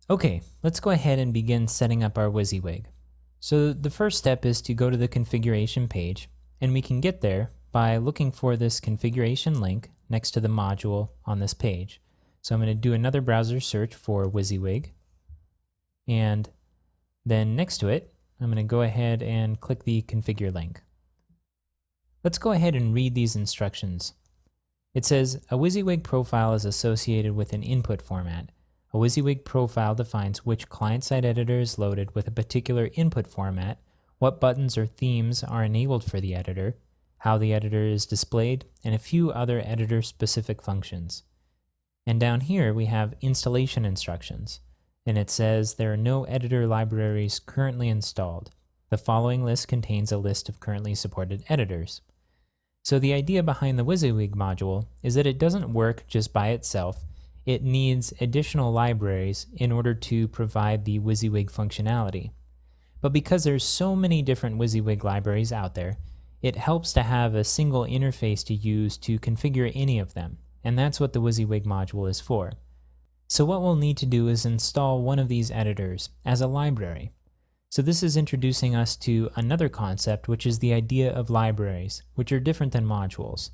Okay, let's go ahead and begin setting up our WYSIWYG. So the first step is to go to the configuration page, and we can get there by looking for this configuration link next to the module on this page. So I'm going to do another browser search for WYSIWYG, and then next to it, I'm going to go ahead and click the configure link. Let's go ahead and read these instructions. It says, a WYSIWYG profile is associated with an input format. A WYSIWYG profile defines which client-side editor is loaded with a particular input format, what buttons or themes are enabled for the editor, how the editor is displayed, and a few other editor-specific functions. And down here we have installation instructions, and it says there are no editor libraries currently installed. The following list contains a list of currently supported editors. So the idea behind the WYSIWYG module is that it doesn't work just by itself. It needs additional libraries in order to provide the WYSIWYG functionality. But because there's so many different WYSIWYG libraries out there, it helps to have a single interface to use to configure any of them, and that's what the WYSIWYG module is for. So what we'll need to do is install one of these editors as a library. So this is introducing us to another concept, which is the idea of libraries, which are different than modules.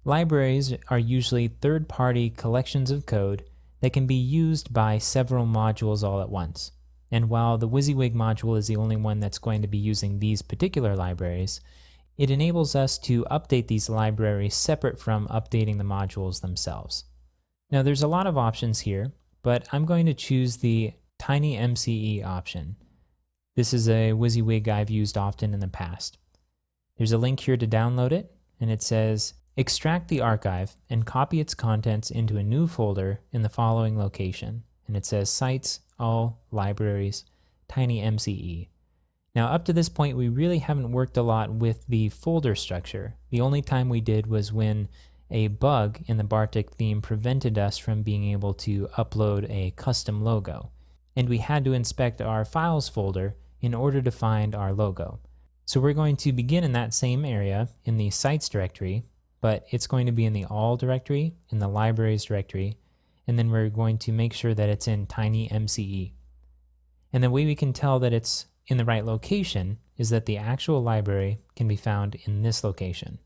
Libraries are usually third-party collections of code that can be used by several modules all at once. And while the WYSIWYG module is the only one that's going to be using these particular libraries, it enables us to update these libraries separate from updating the modules themselves. Now there's a lot of options here, but I'm going to choose the TinyMCE option. This is a WYSIWYG I've used often in the past. There's a link here to download it, and it says, extract the archive and copy its contents into a new folder in the following location. And it says sites, all, libraries, TinyMCE. Now up to this point we really haven't worked a lot with the folder structure. The only time we did was when a bug in the Bartik theme prevented us from being able to upload a custom logo. And we had to inspect our files folder in order to find our logo. So we're going to begin in that same area in the sites directory, but it's going to be in the all directory, in the libraries directory, and then we're going to make sure that it's in TinyMCE. And the way we can tell that it's in the right location is that the actual library can be found in this location.